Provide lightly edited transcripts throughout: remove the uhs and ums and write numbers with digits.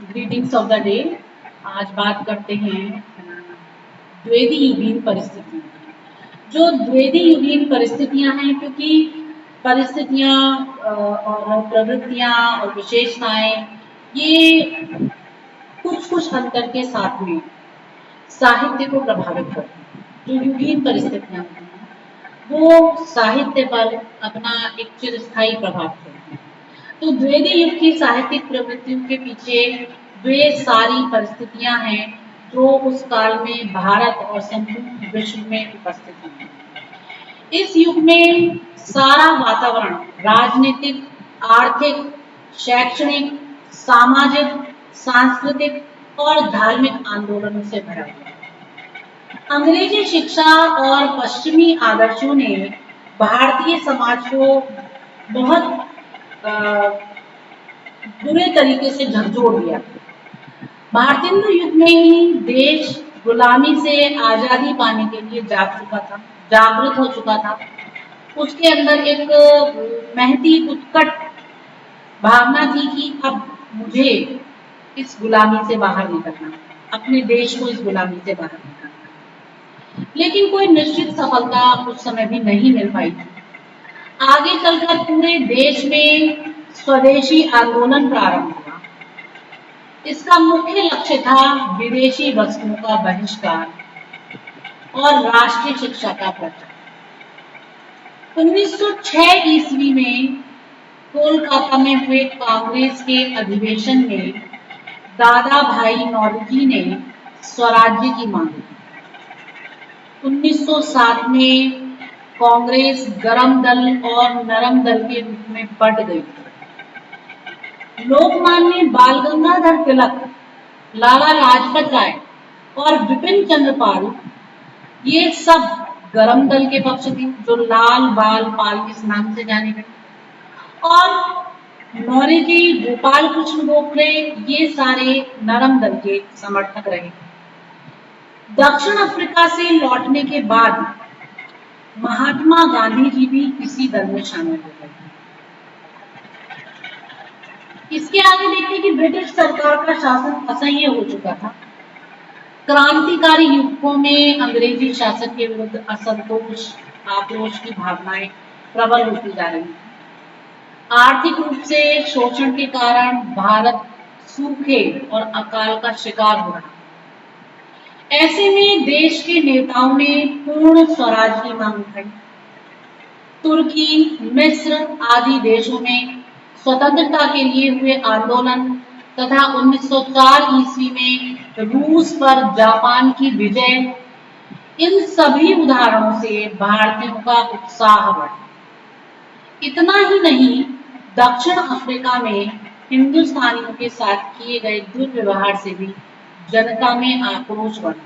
Greetings of the day. आज बात करते हैं द्विवेदी युगीन परिस्थितियों की। जो द्विवेदी युगीन परिस्थितियां हैं, क्योंकि परिस्थितियां और प्रवृत्तियां और विशेषताएं ये कुछ कुछ अंतर के साथ में साहित्य को प्रभावित करती हैं। जो युगीन परिस्थितियां होती हैं वो साहित्य पर अपना एक चिरस्थायी प्रभाव छोड़ती हैं। तो द्विवेदी युग की साहित्यिक प्रवृत्तियों के पीछे वे सारी परिस्थितियां हैं जो उस काल में भारत और संपूर्ण विश्व में उपस्थित हैं। इस युग में सारा वातावरण राजनीतिक, आर्थिक, शैक्षणिक, सामाजिक, सांस्कृतिक और धार्मिक आंदोलनों से भरा हुआ है। अंग्रेजी शिक्षा और पश्चिमी आदर्शों ने भारतीय समाज को बहुत बुरे तरीके से झकझोर दिया। भारतीय युग में ही देश गुलामी से आजादी पाने के लिए जागृत हो चुका था। उसके अंदर एक महती उत्कट भावना थी कि अब मुझे इस गुलामी से बाहर निकलना, अपने देश को इस गुलामी से बाहर निकालना। लेकिन कोई निश्चित सफलता उस समय भी नहीं मिल पाई थी। आगे चलकर पूरे देश में स्वदेशी आंदोलन प्रारंभ हुआ। इसका मुख्य लक्ष्य था विदेशी वस्तुओं का बहिष्कार और राष्ट्रीय शिक्षा का प्रचार। 1906 ईस्वी में कोलकाता में हुए कांग्रेस के अधिवेशन में दादा भाई नौरोजी ने स्वराज्य की मांग की। 1907 में कांग्रेस गरम दल और नरम दल के रूप में बंट गई। लोकमान्य बाल गंगाधर तिलक, लाला लाजपत राय और विपिन चंद्र पाल ये सब गरम दल के पक्ष थे, जो लाल बाल पाल इस नाम से जाने गए। और नौरोजी, गोपाल कृष्ण गोखले ये सारे नरम दल के समर्थक रहे। दक्षिण अफ्रीका से लौटने के बाद महात्मा गांधी जी भी इसी दल में शामिल हो गए। इसके आगे देखिए कि ब्रिटिश सरकार का शासन असह्य हो चुका था। क्रांतिकारी युवकों में अंग्रेजी शासन के विरुद्ध असंतोष, आक्रोश की भावनाएं प्रबल होती जा रही थी। आर्थिक रूप से शोषण के कारण भारत सूखे और अकाल का शिकार हो रहा। ऐसे में देश के नेताओं ने पूर्ण स्वराज की मांग उठाई। तुर्की, मिस्र आदि देशों में स्वतंत्रता के लिए हुए आंदोलन तथा 1904 ईस्वी में रूस पर जापान की विजय, इन सभी उदाहरणों से भारतीयों का उत्साह बढ़ा। इतना ही नहीं, दक्षिण अफ्रीका में हिंदुस्तानियों के साथ किए गए दुर्व्यवहार से भी जनता में आक्रोश बढ़ा।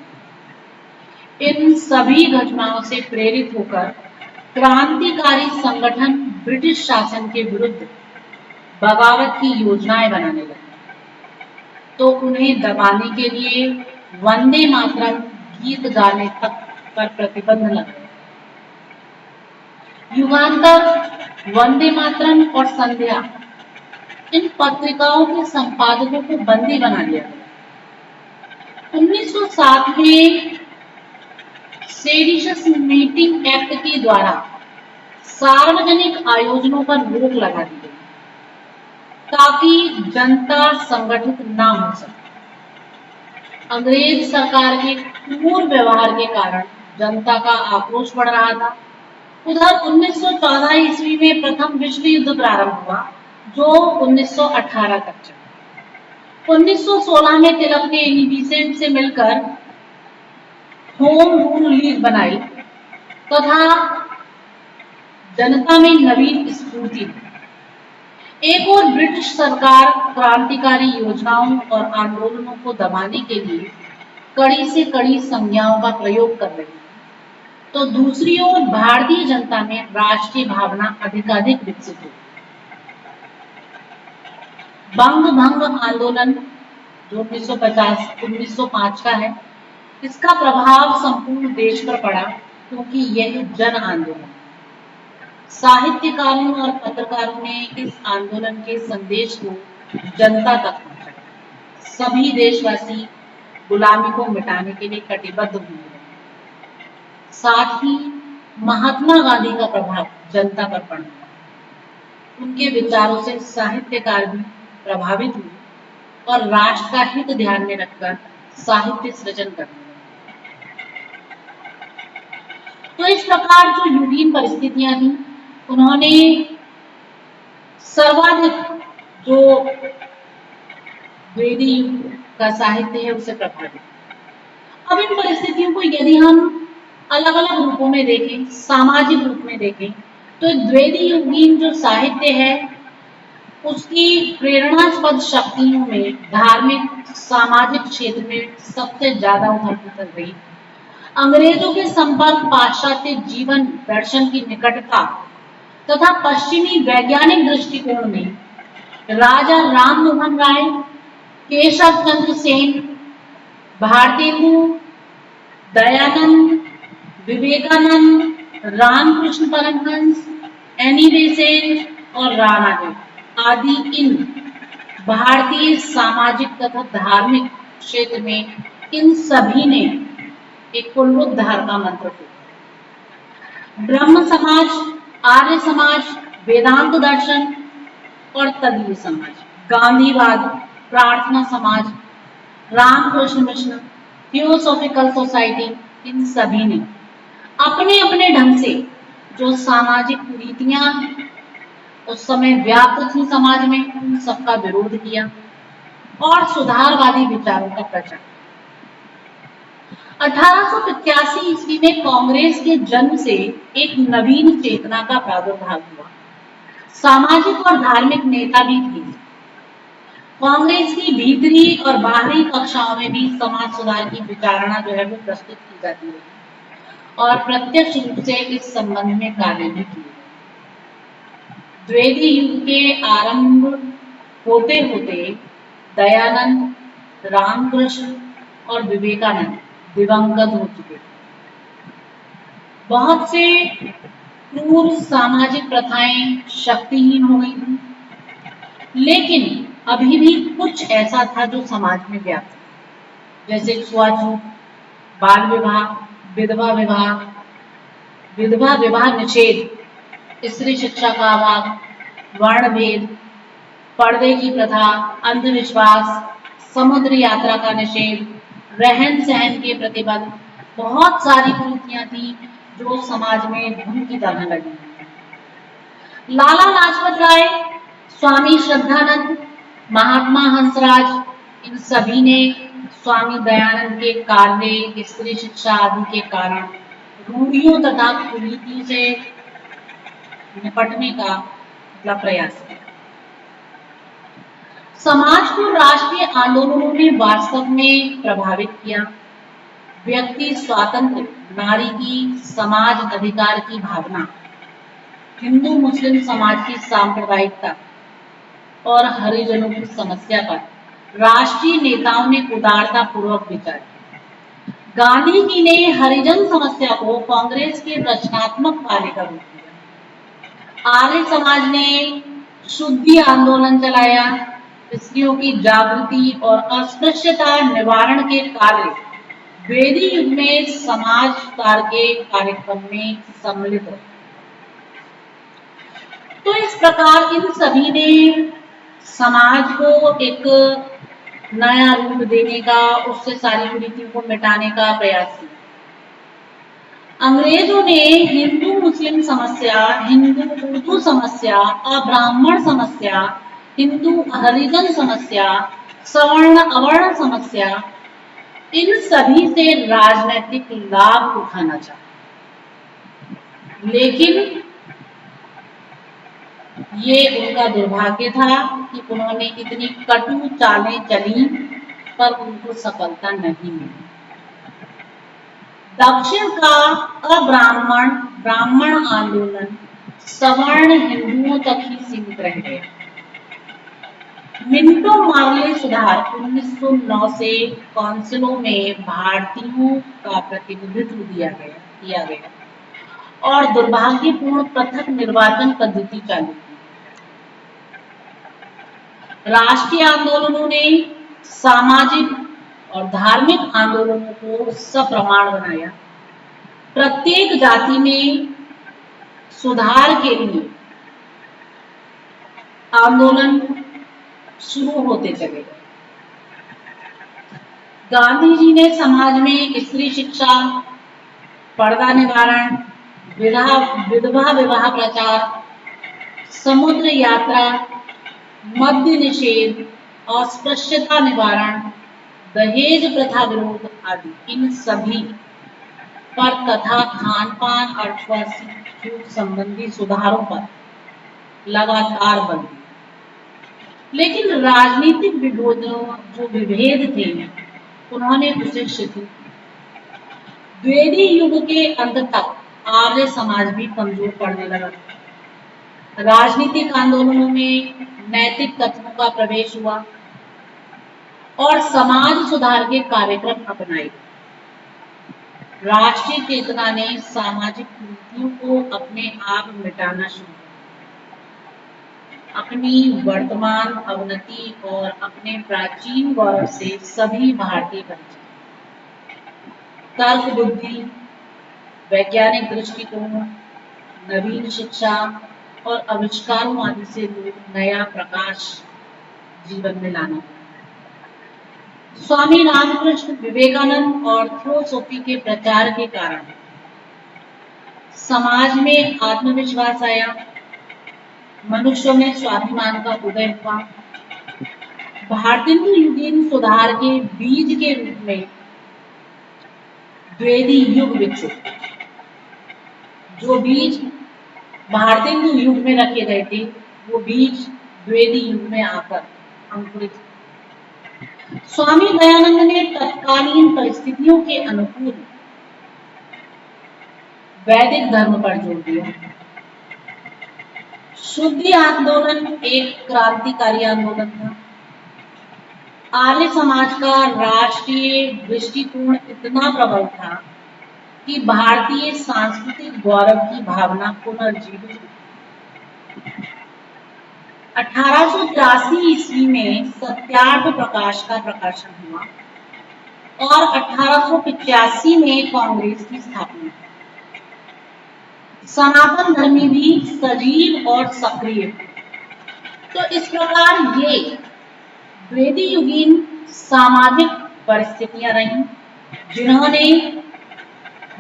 इन सभी घटनाओं से प्रेरित होकर क्रांतिकारी संगठन ब्रिटिश शासन के विरुद्ध बगावत की योजनाएं बनाने लगे। तो उन्हें दबाने के लिए वंदे मातरम गीत गाने तक पर प्रतिबंध लगा। युगांतर, वंदे मातरम और संध्या इन पत्रिकाओं के संपादकों को बंदी बना लिया गया। 1907 में सेडिशस मीटिंग एक्ट के द्वारा सार्वजनिक आयोजनों पर रोक लगा दी गई ताकि जनता संगठित ना हो सके। अंग्रेज सरकार के क्रूर व्यवहार के कारण जनता का आक्रोश बढ़ रहा था। उधर 1914 ईस्वी में प्रथम विश्व युद्ध प्रारंभ हुआ, जो 1918 तक चला। 1916 में तिलक ने एनी से मिलकर होम रूल लीग बनाई तथा जनता में नवीन स्फूर्ति दी। एक और ब्रिटिश सरकार क्रांतिकारी योजनाओं और आंदोलनों को दबाने के लिए कड़ी से कड़ी संज्ञाओं का प्रयोग कर रही है, तो दूसरी ओर भारतीय जनता में राष्ट्रीय भावना अधिकाधिक विकसित हुई। बंग भंग आंदोलन जो 1905 का है, इसका प्रभाव संपूर्ण देश पर पड़ा, क्योंकि यह जन आंदोलन। साहित्यकारों और पत्रकारों ने इस आंदोलन के संदेश को जनता तक पहुंचाया। सभी देशवासी गुलामी को मिटाने के लिए कटिबद्ध हुए। साथ ही महात्मा गांधी का प्रभाव जनता पर पड़ा। उनके विचारों से साहित्यकार भी प्रभावित हुए और राष्ट्र का हित ध्यान में रखकर साहित्य सृजन करने लगे। तो इस प्रकार जो यूरोपीय परिस्थितियां थी, उन्होंने सर्वाधिक जो द्विवेदी युग का साहित्य है उसे प्रभावित। अब इन परिस्थितियों को यदि हम अलग अलग रूपों में देखें, सामाजिक रूप में देखें, तो द्विवेदी युगीन जो साहित्य है उसकी प्रेरणास्पद शक्तियों में धार्मिक सामाजिक क्षेत्र में सबसे ज्यादा उथल पुथल रही। अंग्रेजों के संपर्क, पाश्चात्य जीवन दर्शन की निकटता तथा पश्चिमी वैज्ञानिक दृष्टिकोण में राजा राम मोहन राय, केशव चंद्र सेन, भारतेंदु, दयानंद, विवेकानंद, रामकृष्ण परमहंस, एनी बेसेंट और रामानुज आदि इन भारतीय सामाजिक तथा धार्मिक क्षेत्र में इन सभी ने एक पुनरुद्धार का मंत्र दिया। ब्रह्म समाज, आर्य समाज, वेदांत दर्शन और तदीय समाज, गांधीवाद, प्रार्थना समाज, रामकृष्ण मिशन, थियोसॉफिकल सोसाइटी, इन सभी ने अपने अपने ढंग से जो सामाजिक कुरीतियां उस समय व्याप्त थी समाज में, उन सबका विरोध किया और सुधारवादी विचारों का प्रचार। 1885 ईस्वी में कांग्रेस के जन्म से एक नवीन चेतना का प्रादुर्भाव हुआ। सामाजिक और धार्मिक नेता भी थे। कांग्रेस की भीतरी और बाहरी कक्षाओं में भी समाज सुधार की विचारणा जो है वो प्रस्तुत की जाती है और प्रत्यक्ष रूप से इस संबंध में कार्य भी किए। द्विवेदी युग के आरंभ होते होते दयानंद, रामकृष्ण और विवेकानंद दिवंगत हो चुके थे। बहुत से क्रूर सामाजिक प्रथाएं शक्तिहीन हो गई थी, लेकिन अभी भी कुछ ऐसा था जो समाज में व्याप्त था, जैसे छुआछूत, बाल विवाह, विधवा विवाह निषेध, स्त्री शिक्षा का अभाव, वर्ण भेद, पर्दे की प्रथा, अंधविश्वास, समुद्र यात्रा का निषेध, रहन सहन के प्रतिबंध, बहुत सारी कुरीतियां थी जो समाज में धूम की तरह लगी। लाला लाजपत राय, स्वामी श्रद्धानंद, महात्मा हंसराज, इन सभी ने स्वामी दयानंद के कार्य, स्त्री शिक्षा आदि के कारण रूढ़ियों तथा कुरीतियों से निपटने का प्रयास किया। समाज को राष्ट्रीय आंदोलनों ने वास्तव में प्रभावित किया। व्यक्ति स्वातंत्र्य, नारी की समाज अधिकार की भावना, हिंदू मुस्लिम समाज की सांप्रदायिकता और हरिजनों की समस्या पर राष्ट्रीय नेताओं ने उदारता पूर्वक विचार किया। गांधी जी ने हरिजन समस्या को कांग्रेस के रचनात्मक कार्य का रूप दिया। आर्य समाज ने शुद्धि आंदोलन चलाया। स्त्रियों की जागृति और अस्पृश्यता निवारण के कार्य द्विवेदी युग में समाज कार्य के कार्यक्रम में सम्मिलित हो। तो इस प्रकार इन सभी ने समाज को एक नया रूप देने का, उससे सारी कुरीतियों को मिटाने का प्रयास किया। अंग्रेजों ने हिंदू मुस्लिम समस्या, हिंदू उर्दू समस्या, अब्राह्मण समस्या, हिंदू हरिजन समस्या, सवर्ण अवर्ण समस्या, इन सभी से राजनीतिक लाभ उठाना चाहा, लेकिन ये उनका दुर्भाग्य था कि उन्होंने इतनी कटु चालें चली पर उनको सफलता नहीं मिली। दक्षिण का अब्राह्मण ब्राह्मण आंदोलन सवर्ण हिंदुओं तक ही सीमित रह गया। मिंटो मार्ले सुधार 1909 से काउंसिलों में भारतीयों का प्रतिनिधित्व किया गया और दुर्भाग्यपूर्ण पृथक निर्वाचन पद्धति चालू की। राष्ट्रीय आंदोलनों ने सामाजिक और धार्मिक आंदोलनों को सप्रमाण बनाया। प्रत्येक जाति में सुधार के लिए आंदोलन शुरू होते चले गए। गांधी जी ने समाज में स्त्री शिक्षा, पर्दा निवारण, विधवा विवाह प्रचार, समुद्र यात्रा, मद्य निषेध, अस्पृश्यता निवारण, दहेज प्रथा विरोध आदि इन सभी पर तथा खान पान और छूत संबंधी सुधारों पर लगातार बल दिया। लेकिन राजनीतिक जो विभेद थे उन्होंने उसे शिथिल। द्विवेदी युग के अंत तक आर्य समाज भी कमजोर पड़ने लगा। राजनीतिक आंदोलनों में नैतिक तत्वों का प्रवेश हुआ और समाज सुधार के कार्यक्रम अपनाए। राष्ट्रीय चेतना ने सामाजिक कुरीतियों को अपने आप मिटाना शुरू किया। अपनी वर्तमान अवनति और अपने प्राचीन गौरव से सभी भारतीय परिचित। तर्क बुद्धि, वैज्ञानिक दृष्टिकोण, नवीन शिक्षा और आविष्कारों आदि से लोग नया प्रकाश जीवन में लाना। स्वामी रामकृष्ण, विवेकानंद और थियोसॉफी के प्रचार के कारण समाज में आत्मविश्वास आया, मनुष्यों में स्वाभिमान का उदय हुआ। भारतेंदु युगीन सुधार के बीज के रूप में द्विवेदी युग विकसित। जो बीज भारतेंदु युग में रखे गए थे वो बीज द्विवेदी युग में आकर अंकुरित। स्वामी दयानंद ने तत्कालीन परिस्थितियों के अनुकूल वैदिक धर्म पर जोर दिया। शुद्धि आंदोलन एक क्रांतिकारी आंदोलन था। आर्य समाज का राष्ट्रीय दृष्टिकोण इतना प्रबल था कि भारतीय सांस्कृतिक गौरव की भावना पुनर्जीवित हुई। 1883 ईस्वी में सत्यार्थ प्रकाश का प्रकाशन हुआ और 1885 में कांग्रेस की स्थापना। सनातन धर्मी भी सजीव और सक्रिय। तो इस प्रकार ये द्विवेदी युगीन सामाजिक परिस्थितियां रहीं जिन्होंने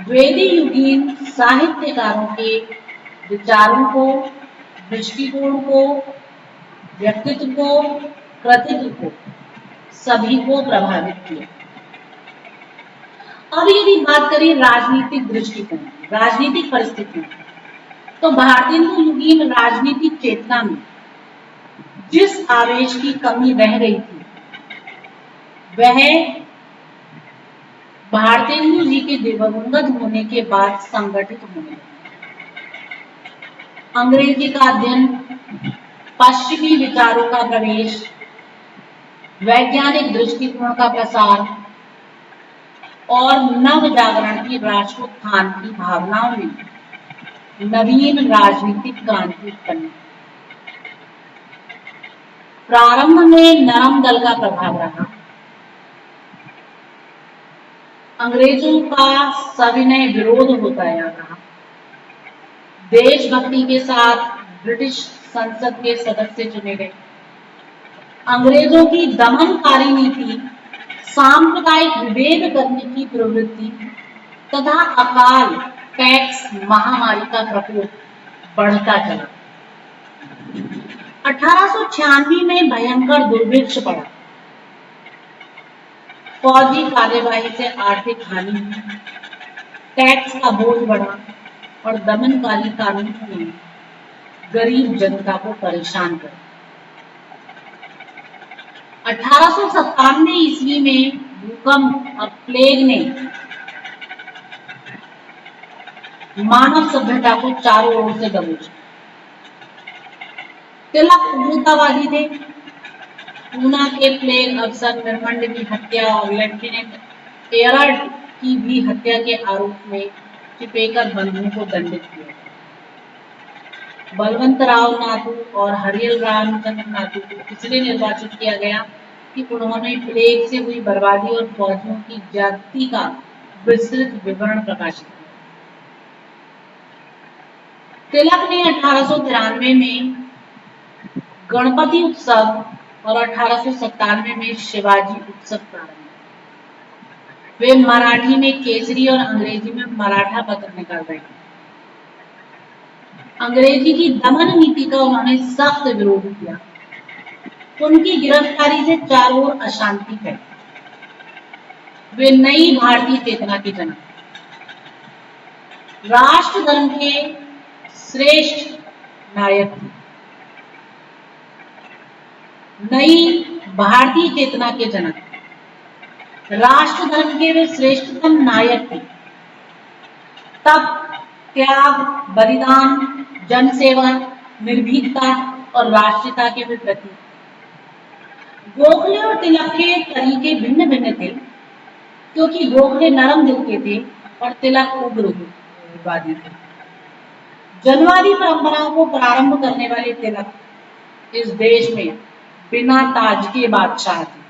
द्विवेदी युगीन साहित्यकारों के विचारों को, दृष्टिकोण को, व्यक्तित्व को, कृतित्व को सभी को प्रभावित किया। अब यदि बात करें राजनीतिक दृष्टिकोण, राजनीतिक परिस्थितियों, तो भारतेंदु युगीन राजनीतिक चेतना में जिस आवेश की कमी रह गई थी वह भारतेंदु जी के दिवंगत होने के बाद संगठित होने लगी। अंग्रेजी का अध्ययन, पश्चिमी विचारों का प्रवेश, वैज्ञानिक दृष्टिकोण का प्रसार और नव जागरण की राष्ट्रोत्थान की भावनाओं में नवीन राजनीतिक क्रांति उत्पन्न। प्रारंभ में नरम दल का प्रभाव रहा। अंग्रेजों का सविनय विरोध होता रहा। देशभक्ति के साथ ब्रिटिश संसद के सदस्य चुने गए। अंग्रेजों की दमनकारी नीति, सांप्रदायिक विभेद करने की प्रवृत्ति तथा अकाल, टैक्स, महामारी का प्रकोप बढ़ता चला। 1896 में भयंकर दुर्भिक्ष पड़ा। फौजी कार्यवाही से आर्थिक हानि हुई, टैक्स का बोझ बढ़ा और दमनकारी कानूनों ने गरीब जनता को परेशान कर। 1897 ईस्वी में भूकंप और प्लेग ने मानव सभ्यता को चारों ओर से दबोचा। तिलक उदारवादी थे। पूना के प्लेग अफसर निर्मंड की हत्या और लेफ्टिनेंट एयरड की भी हत्या के आरोप में चिपेकर बंधुओं को दंडित किया। बलवंत राव नाथू और हरियल रामचंद्र नाथू को इसलिए निर्वाचित किया गया कि उन्होंने प्लेग से हुई बर्बादी और फौजियों की ज्यादती का विस्तृत विवरण प्रकाशित किया। तिलक ने 1893 में गणपति उत्सव और 1897 में शिवाजी उत्सव प्रारंभ किया। वे मराठी में केसरी और अंग्रेजी में मराठा पत्र निकाल रहे थे। अंग्रेजी की दमन नीति का उन्होंने सख्त विरोध किया। उनकी गिरफ्तारी से चारों ओर अशांति फैली। वे नई भारतीय चेतना के जनक, राष्ट्र धर्म के श्रेष्ठ नायक थे। नई भारतीय चेतना के जनक, राष्ट्र धर्म के वे श्रेष्ठतम नायक थे। तप, त्याग, बलिदान, जनसेवा, निर्भीकता और राष्ट्रीयता के वे प्रतीक। गोखले और तिलक के तरीके भिन्न भिन्न थे, क्योंकि गोखले नरम दिल के थे और तिलक उग्रवादी थे। जनवादी परंपराओं को प्रारंभ करने वाले तिलक इस देश में बिना ताज के बादशाह थे।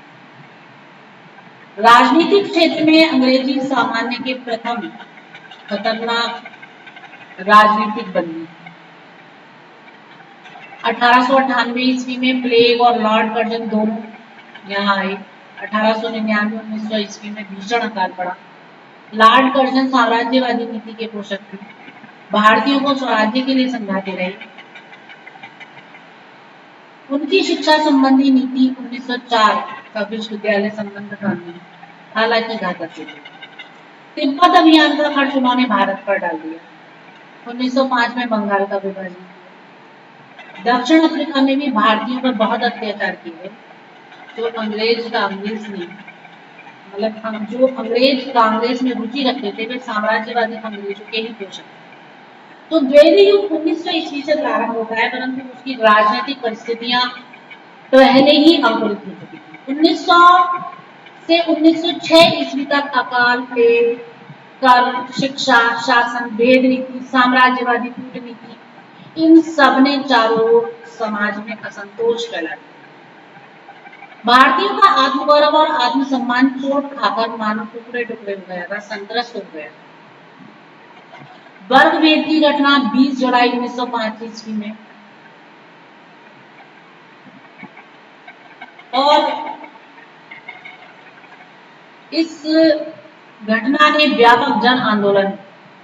राजनीतिक क्षेत्र में अंग्रेजी साम्राज्य के प्रथम खतरनाक राजनीतिक बंदी। 1898 ईस्वी में प्लेग और लॉर्ड कर्जन दोनों यहाँ आए। 1899-1900 ईस्वी में भीषण अकाल पड़ा। लॉर्ड कर्जन साम्राज्यवादी नीति के पोषक थे। भारतीयों को स्वराज्य के लिए समझाते रहे। उनकी शिक्षा संबंधी नीति 1904 का विश्वविद्यालय संबंध कानून हालांकि घातक थे। तिब्बत अभियान का खर्च उन्होंने भारत पर डाल दिया। 1905 में बंगाल का विभाजन किया। दक्षिण अफ्रीका में भी भारतीयों पर बहुत अत्याचार किए। जो अंग्रेज कांग्रेस में जो अंग्रेज कांग्रेस में रुचि रखते थे, वे साम्राज्यवादी अंग्रेजों के ही पोषक थे। तो द्विवेदी युग 1900 ईस्वी से प्रारंभ होता है, परंतु उसकी राजनीतिक परिस्थितियां पहले ही अंकुरित हो चुकी थी। 1900 से 1906 ईस्वी तक अकाल, प्लेग, कर, शिक्षा, शासन, भेद नीति, साम्राज्यवादी कूटनीति, इन सब ने चारों ओर समाज में असंतोष फैला दिया। भारतीयों का आत्मगौरव और आत्मसम्मान चोट खाकर मानो टुकड़े टुकड़े हो गया था, संत्रस्त हो गया। वर्ग भेद की घटना 20 जुलाई 1905 ईस्वी में और इस घटना ने व्यापक जन आंदोलन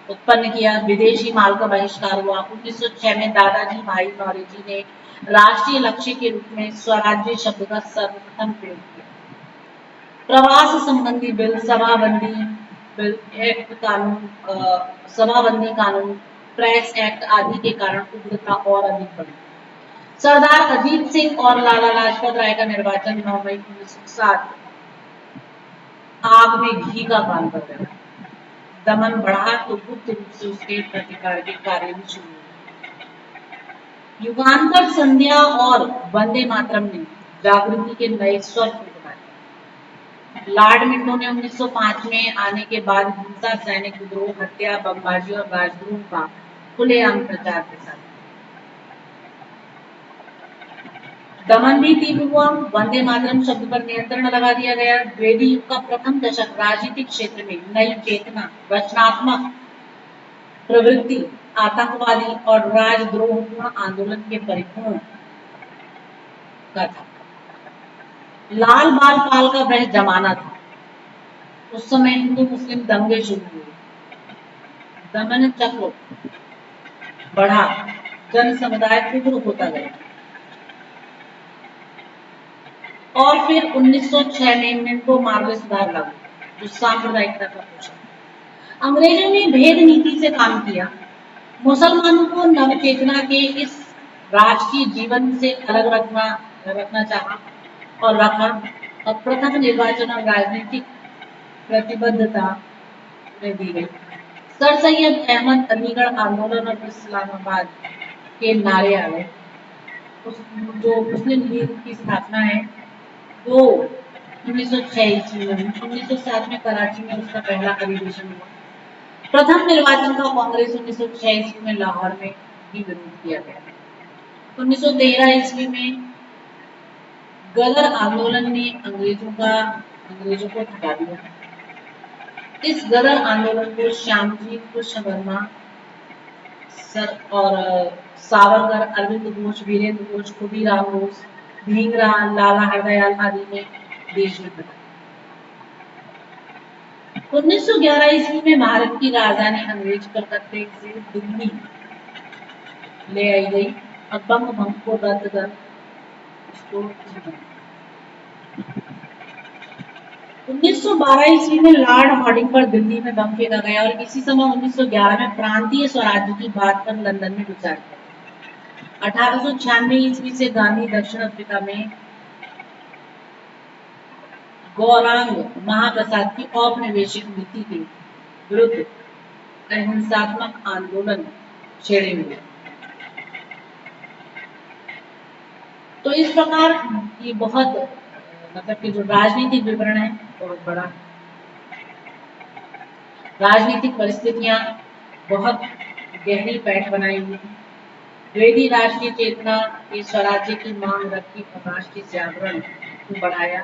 उत्पन्न किया। विदेशी माल का बहिष्कार हुआ। 1906 में दादाजी भाई नौरोजी ने राष्ट्रीय लक्ष्य के रूप में स्वराज्य शब्द का सर्वप्रथम प्रयोग किया। प्रवास संबंधी बिल, सभाबंदी बिल, एक्ट कानून, सभाबंदी कानून, प्रेस एक्ट आदि के कारण उग्रता और अधिक बढ़ी। सरदार अजीत सिंह और लाला लाजपत राय का निर्वाचन 9 मई 1907 आग में घी का काम कर गया। दमन बढ़ा तो गुप्त रूप से उसके प्रतिकार के कार्य भी शुरू हुए। युगांतर संध्या और वंदे मातरम ने जागृति के नए स्वर फूंकाए। लॉर्ड मिंटो ने 1905 में आने के बाद हिंसा, सैनिक विद्रोह, हत्या, बमबाजी और राजद्रोह का खुलेआम प्रचार प्रसार। दमन भी तीव्र हुआ। वंदे मातरम शब्द पर नियंत्रण लगा दिया गया। द्विवेदी युग का प्रथम दशक राजनीतिक क्षेत्र में नई चेतना, रचनात्मक प्रवृत्ति, आतंकवादी और राजद्रोहपूर्ण आंदोलन के परिपूर्ण का था। लाल बाल पाल का वह जमाना था। उस समय हिंदू मुस्लिम दंगे शुरू हुए। दमन चक्र बढ़ा, जन समुदाय तीव्र होता गया और फिर 1906 में मिंटो मार्ग सुधार लागू, जो सांप्रदायिकता का पोषक। अंग्रेजों ने भेद नीति से काम किया। मुसलमानों को नवचेतना के इस राष्ट्रीय जीवन से अलग रखना चाहा और रखा। और प्रथम निर्वाचन और राजनीतिक प्रतिबद्धता में दी गई। सर सैयद अहमद अलीगढ़ आंदोलन और इस्लामाबाद के नारे आ गए। जो मुस्लिम लीग की स्थापना है वो 1906 ईस्वी में, 1907 में कराची में उसका पहला अधिवेशन हुआ। प्रथम निर्वाचन का कांग्रेस 1906 ईस्वी में लाहौर में भी विरोध किया गया। 1913 ईस्वी में गदर आंदोलन ने अंग्रेजों को हटा दिया। इस गदर आंदोलन को श्यामजी कृष्ण वर्मा सर और सावरकर, अरविंद घोष, वीरेंद्र घोष, खुदीराम बोस, भीमराव, लाला हरदयाल आदि ने देश में हटाया। 1911 ईस्वी में भारत की राजधानी अंग्रेज कलकत्ते से दिल्ली ले आई गई और बंग भंग को रद्द कर उसको 1912 ईस्वी में लॉर्ड हार्डिंग पर दिल्ली में बम फेंका गया और इसी समय 1911 में प्रांतीय स्वराज्य की बात पर लंदन में विचार किया। 1896 ईस्वी से गांधी दक्षिण अफ्रीका में गौरांग महाप्रसाद की औपनिवेशिक नीति के विरुद्ध अहिंसात्मक आंदोलन छेड़े हुए। तो इस प्रकार ये बहुत मतलब कि जो राजनीतिक विवरण है बहुत बड़ा। राजनीतिक परिस्थितियां बहुत गहरी पैठ बनाई हुई। द्विवेदी राष्ट्रीय चेतना ने स्वराज्य की मांग रखी और राष्ट्रीय जागरण को बढ़ाया।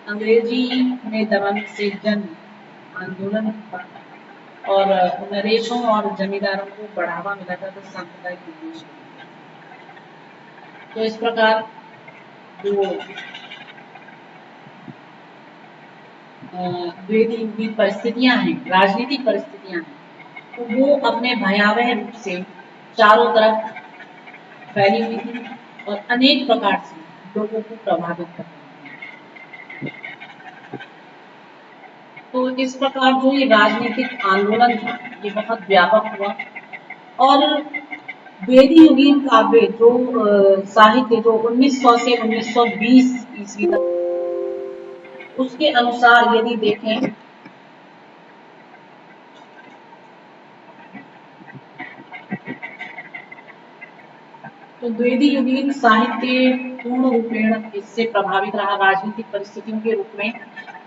अंग्रेजी ने दमन से जन आंदोलन और नरेशों और जमींदारों को बढ़ावा मिला था तो सांप्रदायिक उद्देश्य। तो इस प्रकार जो द्विवेदी परिस्थितियां हैं, राजनीतिक परिस्थितियां हैं, तो वो अपने भयावह रूप से चारों तरफ फैली हुई थी और अनेक प्रकार से लोगों को प्रभावित कर रही थी। तो इस प्रकार जो ये राजनीतिक आंदोलन था ये बहुत व्यापक हुआ और द्विवेदी युगीन काव्य जो साहित्य जो 1900 से 1920 ईस्वी तक, उसके अनुसार यदि देखें तो द्विवेदी युगीन साहित्य पूर्ण रूपेण इससे प्रभावित रहा राजनीतिक परिस्थितियों के रूप में।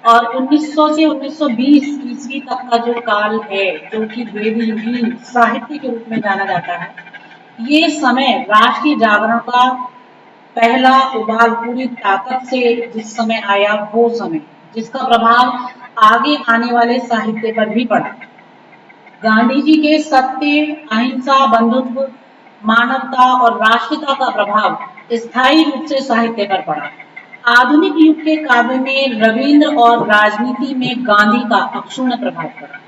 और 1900 से 1920 ईस्वी तक का जो काल है जो कि द्विवेदी युगीन साहित्य के रूप में जाना जाता है, ये समय राष्ट्रीय जागरण का पहला उबाल पूरी ताकत से जिस समय आया वो समय, जिसका प्रभाव आगे आने वाले साहित्य पर भी पड़ा। गांधी जी के सत्य, अहिंसा, बंधुत्व, मानवता और राष्ट्रीयता का प्रभाव स्थायी रूप से साहित्य पर पड़ा। आधुनिक युग के काव्य में रविंद्र और राजनीति में गांधी का अक्षुण्ण प्रभाव पड़ा।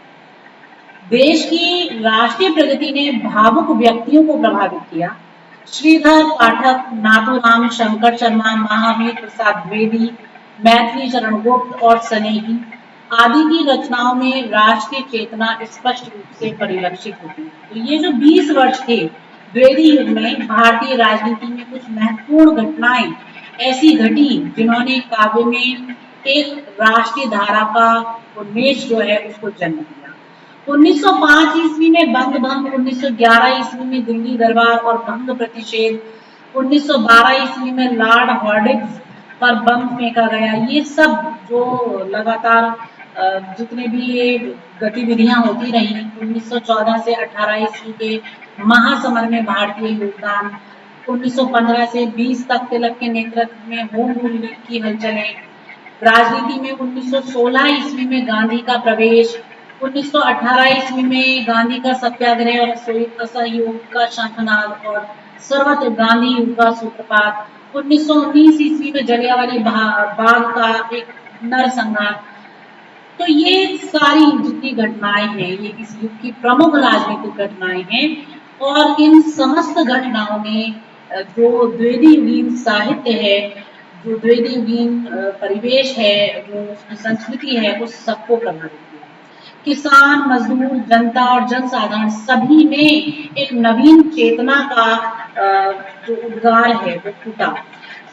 देश की राष्ट्रीय प्रगति ने भावुक व्यक्तियों को प्रभावित किया। श्रीधर पाठक, नाथूराम शंकर शर्मा, महावीर प्रसाद द्विवेदी, मैथिली चरण गुप्त और स्नेही आदि की रचनाओं में राष्ट्रीय चेतना स्पष्ट रूप से परिलक्षित होती है। तो ये जो 20 वर्ष थे द्विवेदी युग में भारतीय राजनीति में कुछ महत्वपूर्ण घटनाएं ऐसी घटी जिन्होंने काव्य में एक राष्ट्रीय धारा का उन्मेष जो है उसको जन्म दिया। 1905 ईस्वी में बंग भंग, 1911 ईस्वी में दिल्ली दरबार और भंग प्रतिषेध, 1912 ईस्वी में लॉर्ड हार्डिंग्स पर बम फेंका गया, ये सब जो लगातार जितने भी ये गतिविधियां होती रही 1914 से 18 ईस्वी के महासमर में भारतीय योगदान, 1915 से 20 तक तिलक के नेतृत्व में होम रूल लीग की हलचलें, राजनीति में 1916 ईस्वी में गांधी का प्रवेश, 1918 ईस्वी में गांधी का सत्याग्रह और असहयोग का शंखनाद और सर्वत्र गांधी युग का सूत्रपात, 1919 ईस्वी में जलियांवाला बाग का एक नरसंहार। तो ये सारी जितनी घटनाएं हैं ये इस युग की प्रमुख राजनीतिक घटनाएं हैं और इन समस्त घटनाओं ने जो द्विवेदी युगीन साहित्य है, जो द्विवेदी युगीन परिवेश है, जो संस्कृति है, उस सबको प्रभावित किया। किसान, मजदूर, जनता और जनसाधारण सभी में एक नवीन चेतना का जो उद्गार है वो फूटा।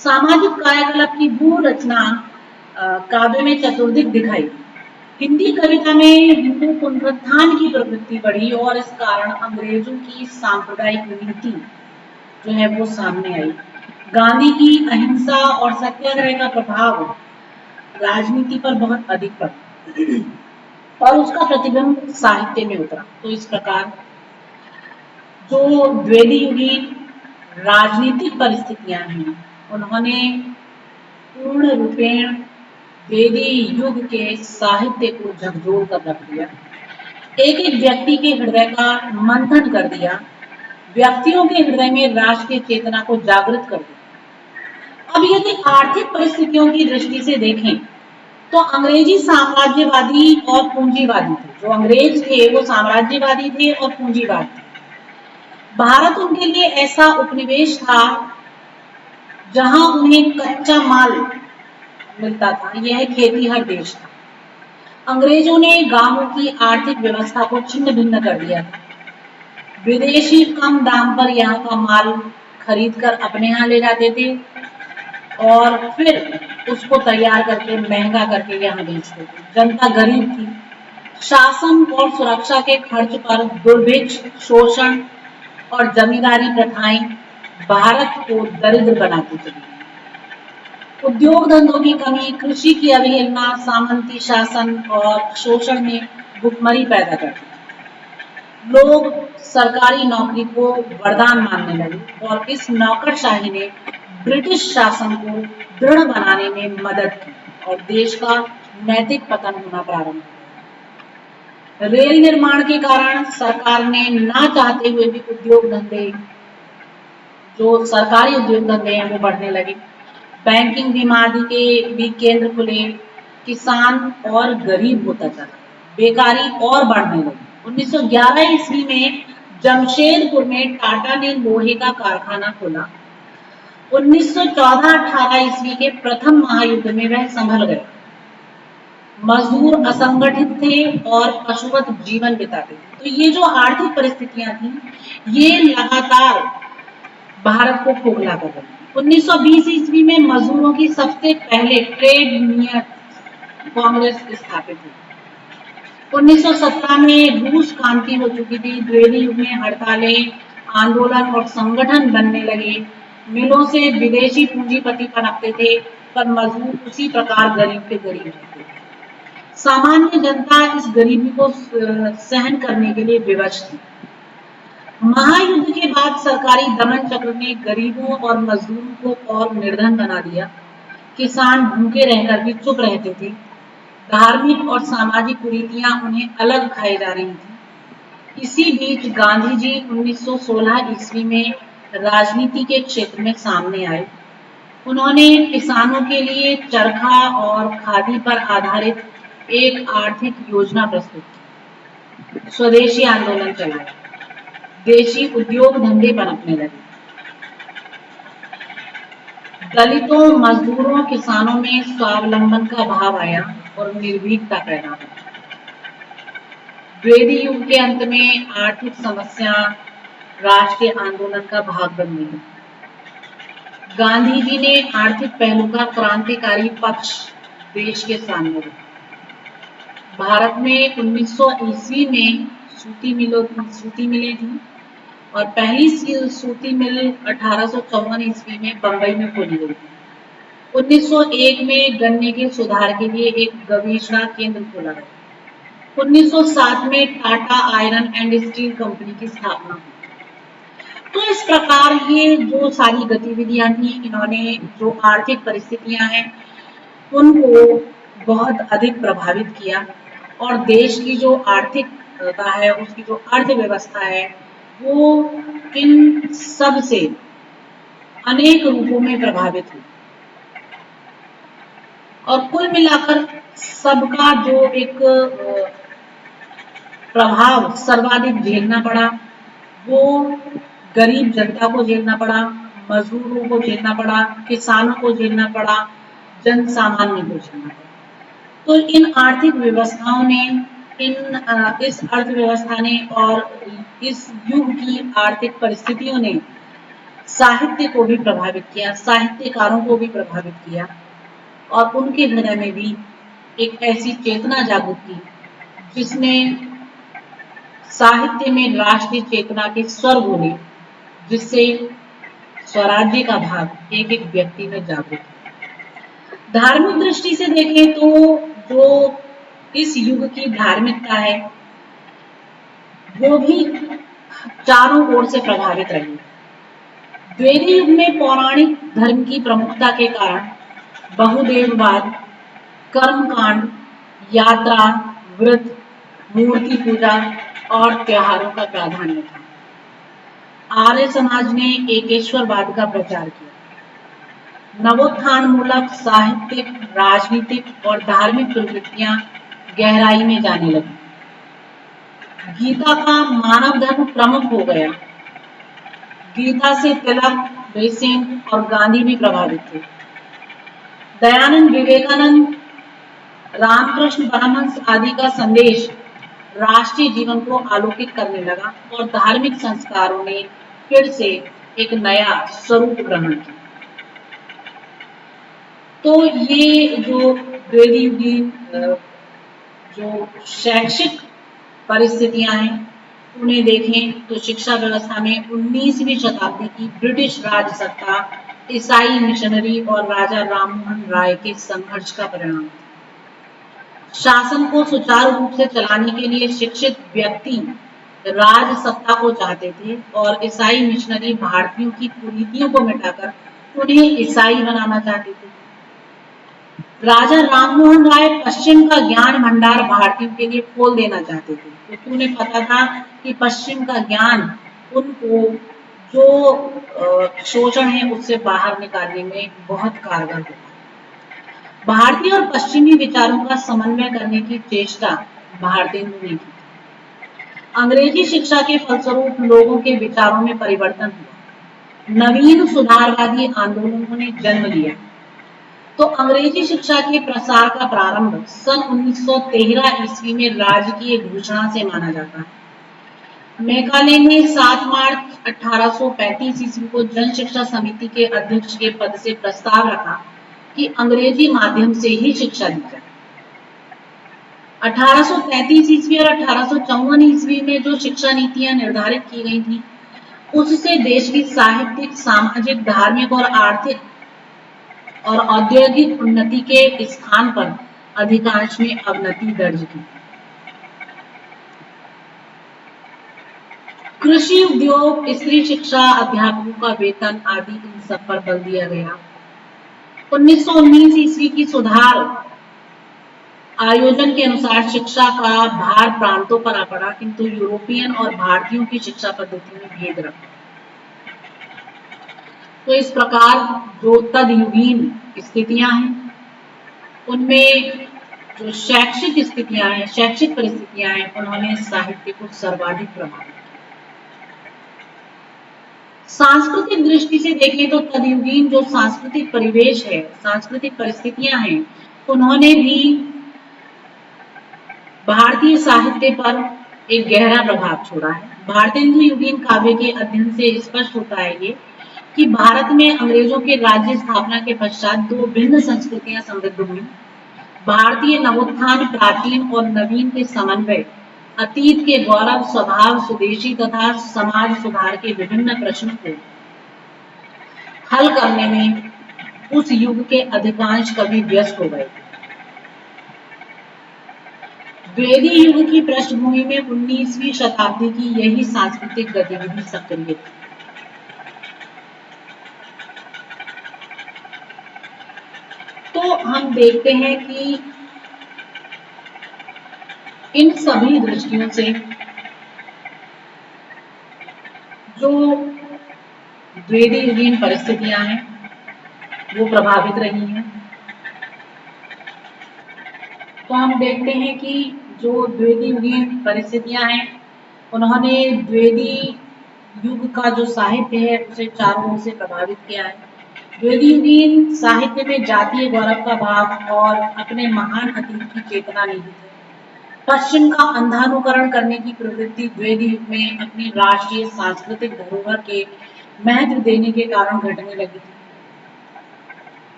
सामाजिक कायाकल्प की भू रचना काव्य में चतुर्दिक दिखाई। हिंदी कविता में हिंदू पुनरुत्थान की प्रवृत्ति बढ़ी और इस कारण अंग्रेजों की सांप्रदायिक नीति जो है वो सामने आई। गांधी की अहिंसा और सत्याग्रह का प्रभाव राजनीति पर बहुत अधिक पड़ा और उसका प्रतिबिंब साहित्य में उतरा। तो इस प्रकार जो द्विवेदी युगीन राजनीतिक परिस्थितियां हैं उन्होंने पूर्ण रूपेण वेदी युग के साहित्य को झकझोर कर रख दिया, एक एक व्यक्ति के हृदय का मंथन कर दिया, व्यक्तियों के हृदय में राष्ट्रीय चेतना को जागृत कर दिया। अब यदि आर्थिक परिस्थितियों की दृष्टि से देखें तो अंग्रेजी साम्राज्यवादी और पूंजीवादी थे। जो अंग्रेज थे वो साम्राज्यवादी थे और पूंजीवादी थे। भारत उनके लिए ऐसा उपनिवेश था जहां उन्हें कच्चा माल मिलता था। यह खेतीहर देश था। अंग्रेजों ने गांवों की आर्थिक व्यवस्था को छिन्न भिन्न कर दिया था। विदेशी कम दाम पर यहाँ का माल खरीद कर अपने यहाँ ले जाते थे और फिर उसको तैयार करके महंगा करके यहाँ बेचते थे। जनता गरीब थी। शासन और सुरक्षा के खर्च पर दुर्भिक्ष, शोषण और जमींदारी प्रथाएं भारत को दरिद्र बनाती चली। उद्योग धंधों की कमी, कृषि की अवहेलना, सामंती शासन और शोषण ने भुखमरी पैदा कर दी। लोग सरकारी नौकरी को वरदान मानने लगे और इस नौकरशाही ने ब्रिटिश शासन को दृढ़ बनाने में मदद की और देश का नैतिक पतन होना प्रारंभ हुआ। रेल निर्माण के कारण सरकार ने ना चाहते हुए भी उद्योग धंधे, जो सरकारी उद्योग धंधे हैं वो बढ़ने लगे। बैंकिंग, बीमा आदि के भी केंद्र खुले। किसान और गरीब होता चला, बेकारी और बढ़ने लगी। 1911 ईस्वी में जमशेदपुर में टाटा ने लोहे का कारखाना खोला। 1914-18 ईस्वी के प्रथम महायुद्ध में वह संभल गए। मजदूर असंगठित थे और पशुवत जीवन बिताते थे। तो ये जो आर्थिक परिस्थितियां थी ये लगातार भारत को खोखला कर रही। 1920 ईस्वी में मजदूरों की सबसे पहले ट्रेड यूनियन कांग्रेस स्थापित हुई। 1917 में रूस क्रांति हो चुकी थी। द्विवेदी युग में हड़तालें, आंदोलन और संगठन बनने लगे। मिलों से विदेशी पूंजीपति पनपते थे पर मजदूर उसी प्रकार गरीब के गरीब रहते थे। सामान्य जनता इस गरीबी को सहन करने के लिए विवश थी। महायुद्ध के बाद सरकारी दमन चक्र ने गरीबों और मजदूरों को और निर्धन बना दिया। किसान भूखे रहकर भी चुप रहते थे। धार्मिक और सामाजिक कुरीतियां उन्हें अलग खाई जा रही थी। इसी बीच गांधी जी 1916 ईस्वी में राजनीति के क्षेत्र में सामने आए। उन्होंने किसानों के लिए चरखा और खादी पर आधारित एक आर्थिक योजना प्रस्तुत की। स्वदेशी आंदोलन चलाया। देशी उद्योग धंधे पनपने लगे। दलितों, मजदूरों, किसानों में स्वावलंबन का भाव आया और निर्भीकता पैदा हुई। द्विवेदी युग के अंत में आर्थिक समस्या राष्ट्रीय आंदोलन का भाग बन गई। गांधी जी ने आर्थिक पहलू का क्रांतिकारी पक्ष देश के सामने रखा। भारत में 1900 ईस्वी में सूती मिलें थी और पहली सूती मिल 1854 ईस्वी में बंबई में खोली गई थी। 1901 में गन्ने के सुधार के लिए एक गवेषणा केंद्र खोला गया। 1907 में Tata iron and steel company की स्थापना हुई। तो इस प्रकार ये जो सारी गतिविधियां थी, इन्होंने जो आर्थिक परिस्थितियां हैं उनको बहुत अधिक प्रभावित किया और देश की जो आर्थिकता है, उसकी जो अर्थव्यवस्था है, वो इन सब से अनेक रूपों में प्रभावित हुई। और कुल मिलाकर सबका जो एक प्रभाव सर्वाधिक झेलना पड़ा, वो गरीब जनता को झेलना पड़ा, मजदूरों को झेलना पड़ा, किसानों को झेलना पड़ा, जन सामान्य को झेलना पड़ा। तो इन आर्थिक व्यवस्थाओं ने, इस अर्थव्यवस्था ने और इस युग की आर्थिक परिस्थितियों ने साहित्य को भी प्रभावित किया, साहित्यकारों को भी प्रभावित किया और उनके हृदय में भी एक ऐसी चेतना जागृत की जिसने साहित्य में राष्ट्रीय चेतना के स्वर बोले, जिससे स्वराज्य का भाव एक एक व्यक्ति में जागृत हो। धार्मिक दृष्टि से देखें तो जो इस युग की धार्मिकता है वो भी चारों ओर से प्रभावित रही। द्विवेदी युग में पौराणिक धर्म की प्रमुखता के कारण बहुदेववाद, कर्मकांड, यात्रा, व्रत, मूर्ति पूजा और त्योहारों का प्राधान्य था। आर्य समाज ने एकेश्वरवाद का प्रचार किया। नवोत्थानमूलक साहित्यिक, राजनीतिक और धार्मिक प्रवृत्तियां गहराई में जाने लगी। गीता का मानव धर्म प्रमुख हो गया। गीता से तिलक, बेसेन और गांधी भी प्रभावित थे। दयानंद, विवेकानंद, रामकृष्ण परमहंस आदि का संदेश राष्ट्रीय जीवन को आलोकित करने लगा और धार्मिक संस्कारों ने फिर से एक नया स्वरूप ग्रहण किया। तो ये जो द्विवेदीयुगीन जो शैक्षिक परिस्थितियां हैं उन्हें देखें तो शिक्षा व्यवस्था में 19वीं शताब्दी की ब्रिटिश राज सत्ता, ईसाई मिशनरी और राजा राममोहन राय के संघर्ष का परिणाम था। शासन को सुचारू रूप से चलाने के लिए शिक्षित व्यक्ति राज सत्ता को चाहते थे और ईसाई मिशनरी भारतीयों की कुरीतियों को मिटाकर उन्हें ईसाई बनाना चाहते थे। राजा राममोहन राय पश्चिम का ज्ञान भंडार भारतीयों के लिए खोल देना चाहते थे, क्योंकि उन्हें पता था कि पश्चिम का ज्ञान उनको जो शोषण है उससे बाहर निकालने में बहुत कारगर होता है। भारतीय और पश्चिमी विचारों का समन्वय करने की चेष्टा भारतेंदु ने की। अंग्रेजी शिक्षा के फलस्वरूप लोगों के विचारों में परिवर्तन हुआ। नवीन सुधारवादी आंदोलनों ने जन्म लिया। तो अंग्रेजी शिक्षा के प्रसार का प्रारंभ सन 1913 ईस्वी में राजकीय घोषणा से माना जाता है। मेकाले ने 7 मार्च 1835 ईस्वी को जन शिक्षा समिति के अध्यक्ष के पद से प्रस्ताव रखा कि अंग्रेजी माध्यम से ही शिक्षा दी जाए। 1833 ईस्वी और 1854 ईस्वी में जो शिक्षा नीतियां निर्धारित की गई थी उससे देश की साहित्यिक, सामाजिक, धार्मिक और आर्थिक और औद्योगिक उन्नति के स्थान पर अधिकांश में अवनति दर्ज की। कृषि, उद्योग, स्त्री शिक्षा, अध्यापकों का वेतन आदि इन सब पर बल दिया गया। 1919 ईस्वी की सुधार आयोजन के अनुसार शिक्षा का भार प्रांतों पर आ पड़ा, किंतु यूरोपियन और भारतीयों की शिक्षा पद्धति में भेद रहा। तो इस प्रकार जो तदयुगीन स्थितियां हैं उनमें जो शैक्षिक स्थितियां हैं, शैक्षिक परिस्थितियां हैं, उन्होंने साहित्य को सर्वाधिक प्रभावित किया। सांस्कृतिक दृष्टि से देखें तो तदयुगीन जो सांस्कृतिक परिवेश है, सांस्कृतिक परिस्थितियां हैं, उन्होंने भी भारतीय साहित्य पर एक गहरा प्रभाव छोड़ा है। भारतेंदु युगीन काव्य के अध्ययन से स्पष्ट होता है ये कि भारत में अंग्रेजों के राज्य स्थापना के पश्चात दो भिन्न संस्कृतियां समृद्ध हुई। भारतीय नवोत्थान प्राचीन और नवीन के समन्वय, अतीत के गौरव, स्वभाव, स्वदेशी तथा समाज सुधार के विभिन्न प्रश्नों को हल करने में उस युग के अधिकांश कवि व्यस्त हो गए। द्विवेदी युग की पृष्ठभूमि में 19वीं शताब्दी की यही सांस्कृतिक गतिविधि सक्रिय थी। तो हम देखते हैं कि इन सभी दृष्टियों से जो द्विवेदी युगीन परिस्थितियां हैं वो प्रभावित रही हैं। तो हम देखते हैं कि जो द्विवेदी युगीन परिस्थितियां हैं उन्होंने द्विवेदी युग का जो साहित्य है उसे चारों ओर से प्रभावित किया है। द्विवेदी युगीन साहित्य में जातीय गौरव का भाव और अपने महान अतीत की चेतना निहित है। पश्चिम का अंधानुकरण करने की प्रवृत्ति द्विवेदी युग में अपनी राष्ट्रीय सांस्कृतिक धरोहर के महत्व देने के कारण घटने लगी थी।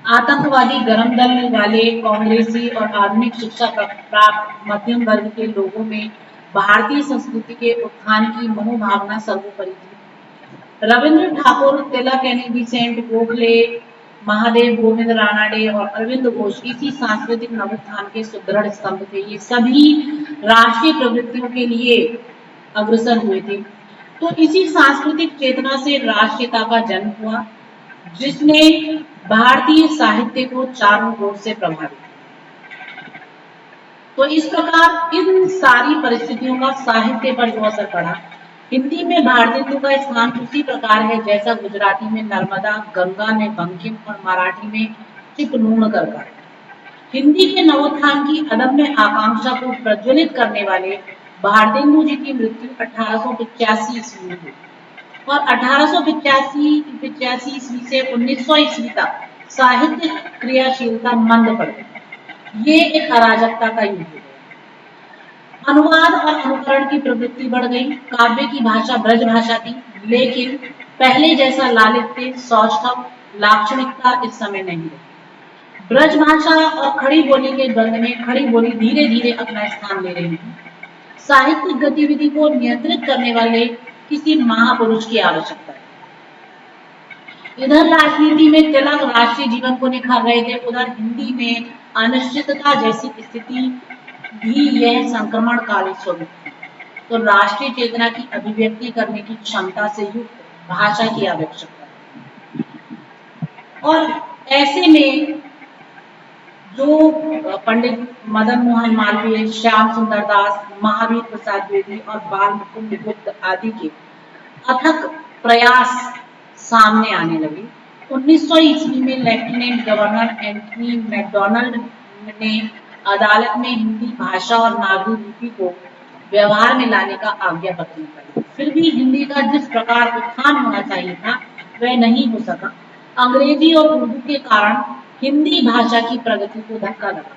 आतंकवादी, गरम दल वाले, कांग्रेसी और आधुनिक शिक्षा प्राप्त मध्यम वर्ग के लोगों में भारतीय संस्कृति के उत्थान की मनोभावना सर्वोपरि थी। रविंद्र ठाकुर, तिलक, एनी बेसेंट, गोखले, महादेव गोविंद रानाडे और अरविंद घोष इसी सांस्कृतिक नवोत्थान के सुदृढ़ स्तंभ थे। ये सभी राष्ट्रीय प्रवृत्तियों के लिए अग्रसर हुए थे। तो इसी सांस्कृतिक चेतना से राष्ट्रीयता का जन्म हुआ जिसने भारतीय साहित्य को चारों ओर से प्रभावित किया। तो इस प्रकार इन सारी परिस्थितियों का साहित्य पर जो असर पड़ा, हिंदी में भारतेंदु का स्थान उसी प्रकार है जैसा गुजराती में नर्मदा, गंगा ने बंकिम और मराठी में चिपनूण कर। हिंदी के नवोत्थान की अदम्य आकांक्षा को प्रज्वलित करने वाले भारतेंदु जी की मृत्यु 1885 ईस्वी में हुई और 1885 ईस्वी से 1900 ईस्वी तक साहित्य क्रियाशीलता मंद पड़ गई। ये एक अराजकता का युग है। अनुवाद और अनुकरण की प्रवृत्ति बढ़ गई। काव्य की भाषा ब्रज भाषा थी, लेकिन पहले जैसा लालित्य, सौष्ठव, लाक्षणिकता इस समय नहीं रही। ब्रज भाषा और खड़ी बोली के द्वंद में खड़ी बोली धीरे धीरे अपना स्थान ले रही थी। साहित्यिक गतिविधि को नियंत्रित करने वाले किसी महापुरुष की आवश्यकता है। इधर राजनीति में तिलक राष्ट्रीय जीवन को निखार रहे थे, उधर हिंदी में अनिश्चितता जैसी स्थिति भी यह संक्रमणकाली स्वरूप थी। तो राष्ट्रीय चेतना की अभिव्यक्ति करने की क्षमता से युक्त भाषा की आवश्यकता है। और ऐसे में जो पंडित मदन मोहन मालवीय, श्याम सुंदर दास, महावीर प्रसाद द्विवेदी और बाल मुकुंद गुप्त आदि के अथक प्रयास सामने आने लगे। 1900 ईस्वी में लेफ्टिनेंट गवर्नर एंथनी मैकडॉनल्ड ने अदालत में हिंदी भाषा और नागरिक लिपि को व्यवहार में लाने का आज्ञा पत्र निकाला। फिर भी हिंदी का जिस प्रकार उत्थान होना चाहिए था वह नहीं हो सका। अंग्रेजी और उर्दू के कारण हिंदी भाषा की प्रगति को धक्का लगा।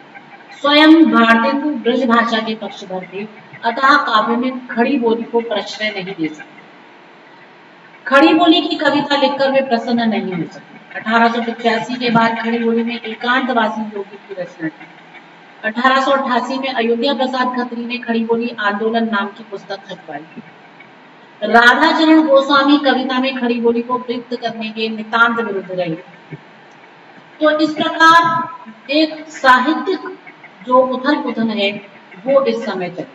स्वयं भारतेंदु ब्रज भाषा के पक्षधर थे, अतः काव्य में खड़ी बोली को प्रश्रय नहीं दे सकते। खड़ी बोली की कविता लिखकर वे प्रसन्न नहीं हो सके। 1885 के बाद खड़ी बोली में एकांतवासी योगी की रचना की। 1888 में अयोध्या प्रसाद खत्री ने खड़ी बोली आंदोलन नाम की पुस्तक छपवाई। राधाचरण गोस्वामी कविता में खड़ी बोली को प्रयुक्त करने के नितांत विरुद्ध रहे। तो इस प्रकार एक साहित्यिक जो उथल पुथल है वो इस समय चली,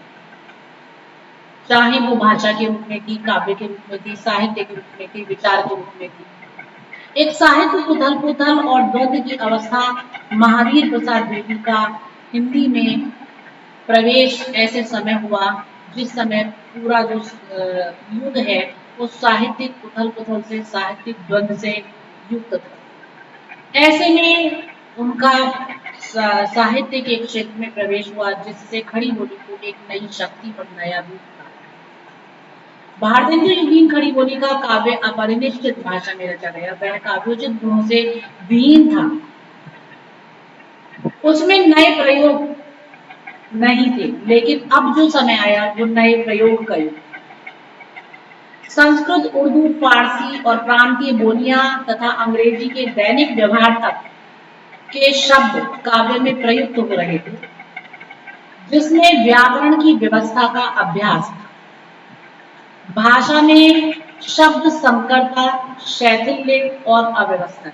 चाहे वो भाषा के रूप में थी, काव्य के रूप में थी, साहित्य के रूप में थी, विचार के रूप में थी। एक साहित्य उथल पुथल और द्वंद की अवस्था महावीर प्रसाद द्विवेदी का हिंदी में प्रवेश ऐसे समय हुआ जिस समय पूरा जो युग है वो साहित्यिक उथल पुथल से, साहित्यिक द्वंद से युक्त था। ऐसे में उनका साहित्य के क्षेत्र में प्रवेश हुआ जिससे खड़ी बोली को एक नई शक्ति और नया रूप था। भारतेंदु युगीन खड़ी बोली का काव्य अपरिनिश्चित भाषा में रचा गया। वह काव्योचित गुणों से विहीन था, उसमें नए प्रयोग नहीं थे, लेकिन अब जो समय आया वो नए प्रयोग का युग। संस्कृत, उर्दू, फारसी और प्रांतीय बोलियां तथा अंग्रेजी के दैनिक व्यवहार तक के शब्द काव्य में प्रयुक्त हो रहे थे, जिसमें व्याकरण की व्यवस्था का अभ्यास था। भाषा में शब्द संकरता, शैथिल्य और अव्यवस्था।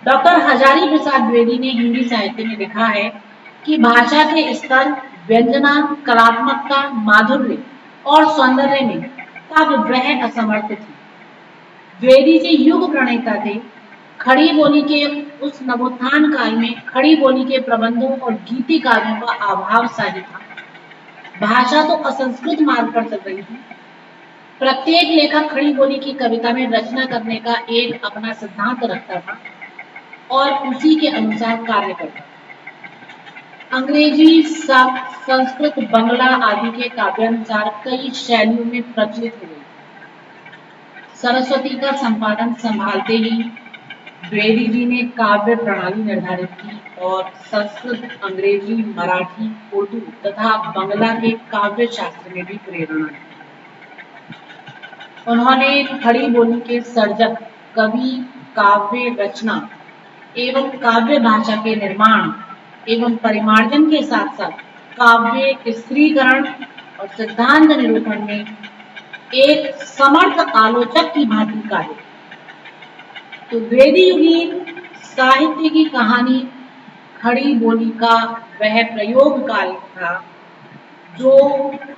डॉक्टर हजारी प्रसाद द्विवेदी ने हिंदी साहित्य में लिखा है कि भाषा के स्तर, व्यंजना, कलात्मकता, माधुर्य और सौंदर्य में तब वह असमर्थ थी। द्विवेदी जी युग प्रणेता थे। खड़ी बोली के उस नवोत्थान काल में खड़ी बोली के प्रबंधों और गीति काव्यों का अभाव साही था। भाषा तो असंस्कृत मार्ग पर चल रही थी। प्रत्येक लेखक खड़ी बोली की कविता में रचना करने का एक अपना सिद्धांत रखता था और उसी के अनुसार कार्य करता। अंग्रेजी, संस्कृत, बंगला आदि के काव्यानुसार कई शैलियों में प्रचलित हो गई। सरस्वती का संपादन संभालते ही द्विवेदी जी ने काव्य प्रणाली निर्धारित की और संस्कृत, अंग्रेजी, मराठी, उर्दू तथा बंगला के काव्य शास्त्र में भी प्रेरणा दी। उन्होंने खड़ी बोली के सर्जक, कवि, काव्य रचना एवं काव्य भाषा के निर्माण एवं परिमार्जन के साथ साथ काव्य स्त्रीकरण और सिद्धांत निरूपण में एक समर्थ आलोचक की भांति कार्य। तो द्विवेदी युगीन साहित्य की कहानी खड़ी बोली का वह प्रयोग काल था जो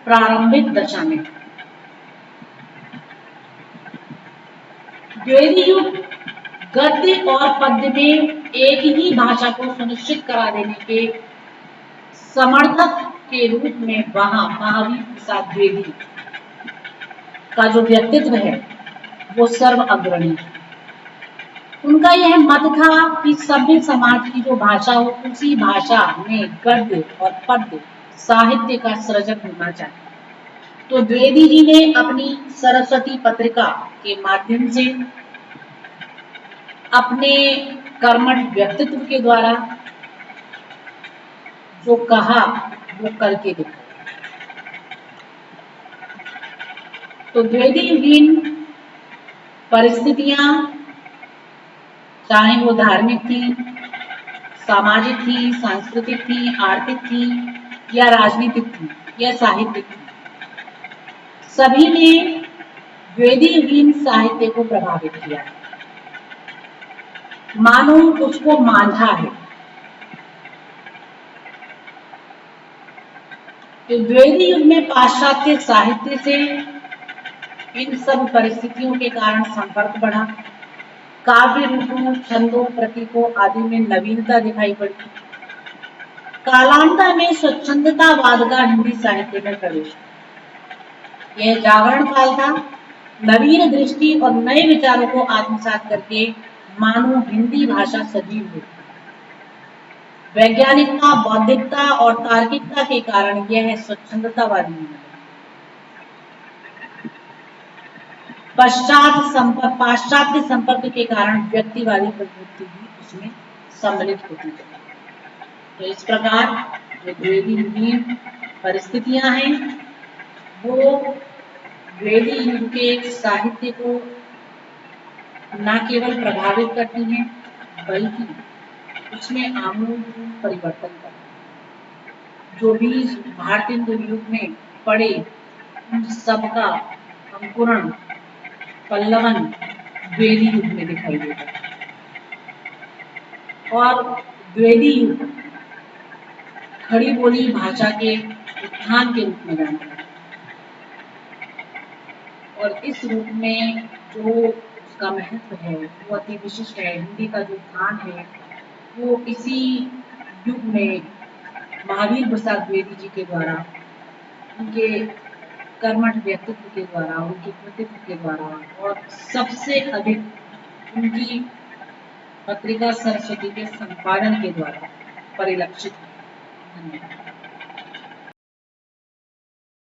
प्रारंभिक दशा में। द्विवेदी युग गद्य और पद्य में एक ही भाषा को सुनिश्चित करा देने के समर्थक के रूप में वहां महावीर प्रसाद द्विवेदी का जो व्यक्तित्व है वो सर्व अग्रणी है। उनका यह मत था कि सभ्य समाज की जो भाषा हो उसी भाषा में गद्य और पद्य साहित्य का सृजन होना चाहिए। तो द्विवेदी जी ने अपनी सरस्वती पत्रिका के माध्यम से अपने कर्मठ व्यक्तित्व के द्वारा जो कहा वो करके दिखाया। तो द्विवेदी युगीन परिस्थितियां चाहे वो धार्मिक थी, सामाजिक थी, सांस्कृतिक थी, आर्थिक थी या राजनीतिक थी या साहित्यिक थी, सभी ने द्विवेदी युगीन साहित्य को प्रभावित किया है, मानो उसको मांझा है। तो द्विवेदी युग में पाश्चात्य साहित्य से इन सब परिस्थितियों के कारण संपर्क बढ़ा। काव्य रूपों, छंदों, प्रतीकों आदि में नवीनता दिखाई पड़ी। कालांतर में स्वच्छंदतावाद का हिंदी साहित्य में प्रवेश। यह जागरण काल था। नवीन दृष्टि और नए विचारों को आत्मसात करके मानो हिंदी भाषा सजीव हुई। वैज्ञानिकता, बौद्धिकता और तार्किकता के कारण यह स्वच्छंदतावादी है। पाश्चात्य संपर्क के कारण व्यक्तिवादी प्रवृत्ति भी उसमें सम्मिलित होती है। तो इस प्रकार जो द्विवेदी युगीन परिस्थितियां हैं वो द्विवेदी युग के साहित्य को न केवल प्रभावित करती हैं बल्कि उसमें आमूल परिवर्तन करती हैं। जो भी भारतीय युग में पड़े उन सबका अंकुरण पल्लवन द्विवेदी युग में दिखाई देता है। और द्विवेदी युग खड़ी बोली भाषा के उत्थान के रूप में जाना जाता है। और इस रूप में जो उसका महत्व है वो अति विशिष्ट है। हिंदी का जो उत्थान है वो इसी युग में महावीर प्रसाद द्विवेदी जी के द्वारा, उनके कर्मठ व्यक्तित्व के द्वारा, उनके कृतित्व के द्वारा और सबसे अधिक उनकी पत्रिका सरस्वती के संपादन के द्वारा परिलक्षित है। धन्यवाद।